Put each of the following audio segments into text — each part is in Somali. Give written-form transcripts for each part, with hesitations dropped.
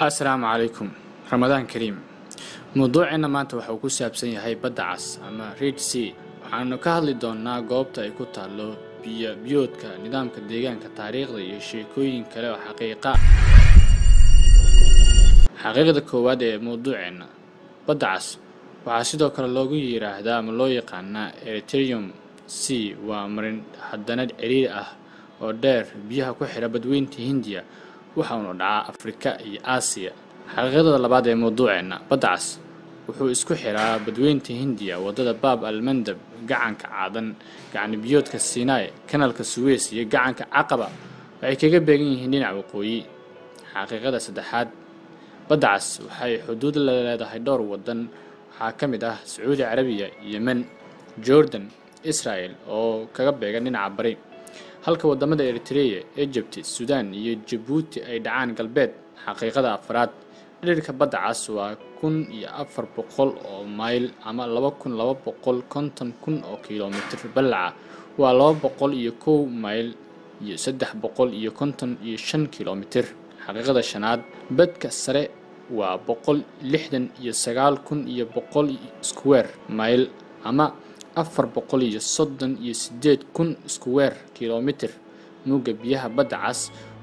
السلام عليكم رمضان كريم موضوعنا maanta waxa uu ku saabsan yahay badda cas ama Red Sea waxaanu ka hadli doonaa goobta ay ku taalo biyoodka nidaamka deegaanka taariikhda iyo sheekooyin kale oo xaqiiqada koowaad ee mowduuceena badda cas waxa sidoo kale loogu yiraahdaa ama loo yaqaanaa Eritrean Sea waa marin haddana ciriiri ah oo dheer biyaha ku xira badweynta Hindiya waxaanu dhacaa Afrika iyo Aasiya xaqiiqada labaad ee mowduuceena badda cas wuxuu isku xiraa badweynta Hindiya wadada Bab al-Mandab gacanka Caadan gacan biyoodka Sinai kanaalka Suez iyo gacanka Aqaba waxay kaga beegan yihiin dhinaca waqooyi xaqiiqada saddexaad badda cas waxay xuduud la leedahay dhowr wadan waxaa ka mid ah Sacuudi Carabiya Yemen Jordan Israel oo kaga beegan dhinaca bari halka wadamada Eritrea Egypt Sudan iyo Djibouti ay dhacaan galbeed xaqiiqada afraad dhirka badda cas waa 1400 oo mayl ama 2250 oo kiiloomitir ballaca waa 201 mayl iyo 355 kiiloomitir xaqiiqada shanaad badka sare waa 169100 square mayl ama 438,000 square kiiloomitir nuuga biyaha badda cas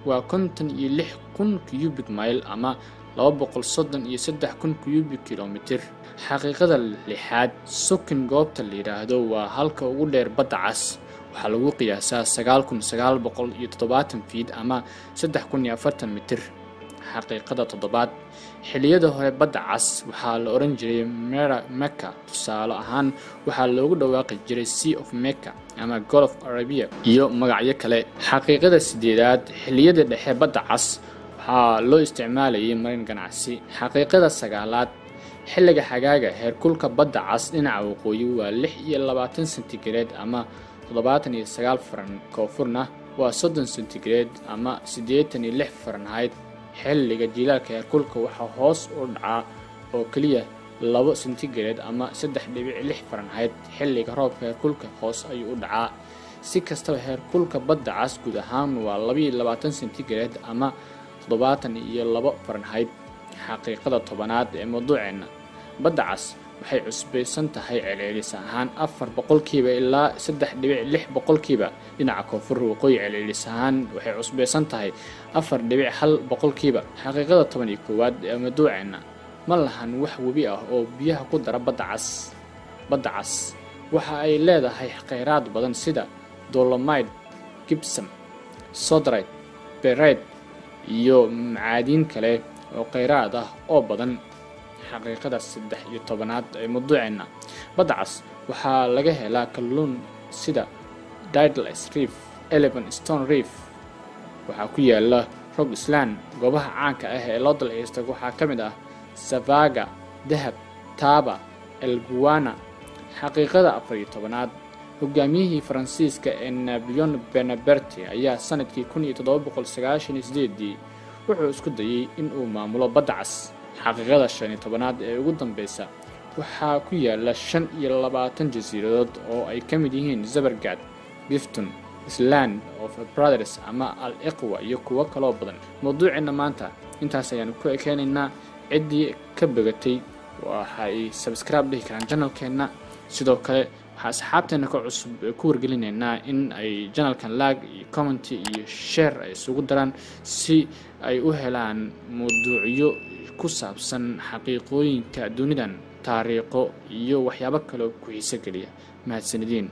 waa 56,000 cubic mile ama 233,000 cubic kiiloomitir xaqiiqada lixaad sokin goobta la yiraahdo waa halka ugu dheer badda cas waxaa lagu qiyaasaa 9,970 feet ama 3,040 mitir xaqiiqada toddobaad xilliyada hore badda cas waxaa la oran jiray Mecca tusaale ahaan waxaa loogu dhawaaqi jiray Sea of Mecca ama Gulf of Arabia iyo magacyo kale xaqiiqada sideedaad xilliyada dhexe badda cas waxaa loo isticmaalayay marin ganacsi xaqiiqada sagaalaad xilliga xagaaga heerkulka badda cas dhinaca waqooyi waa 26 centigrade ama 79 koonfurna waa 30 centigrade ama 86 Fahrenheit xilliga jiilaalka heerkulka waxa hoos u dhacaa oo kaliya 2 centigrade ama 3.6 Fahrenheit xilliga roobka heerkulka hoos ayuu u dhacaa si kastaba heerkulka badda cas guud ahaan waa 22 centigrade ama 72 Fahrenheit xaqiiqada tobanaad ee mowduuceena badda cas waxay cusbaysan tahay celcelis ahaan 4% ilaa 3.6% dhinaca koonfur waqooyi celcelis ahaan waxay cusbaysan tahay 4.1% xaqiiqada 11aad ee mowduuceena ma lahan wax webi ah oo biyaha ku dara badda cas waxa ay leedahay kheyraad badan sida dolomite gypsum sodrite berite iyo macaadin kale oo kheyraad ah oo badan xaqiiqada 13aad ee mowduuceena badda cas waxaa laga helaa kalluun sida Daedalus Reef Elephant Stone Reef waxaa ku yaala Rock Island goobaha caanka ah ee loo dalxiisto waxaa ka mid ah Savaga Dahab Taba El Guana xaqiiqada 14aad hogaamiyihii Faransiiska ee Napoleon Bonaparte ayaa sanadkii 1798 wuxuu isku dayay in uu maamulo badda cas xaqiiqada 15aad ee ugu dambaysa waxaa ku yaala 25 jasiiradood oo ay ka mid yihiin Zabargad Gifton Island of Brothers ama Al-Iqwa iyo kuwo kale oo badan mowduuceena maanta intaas ayaan ku ekeenaynaa cidii ka bagatay waxay subscribe dhihi karaan channelkeena sidoo kale waxaa asxaabteena ka cusub ku wargelinaynaa in ay channelkan like iyo comment iyo share ay isugu daraan si ay u helaan mowduucyo ku saabsan xaqiiqooyinka dunidan taariikho iyo waxyaabo kale oo ku xiiso geliya mahadsanidin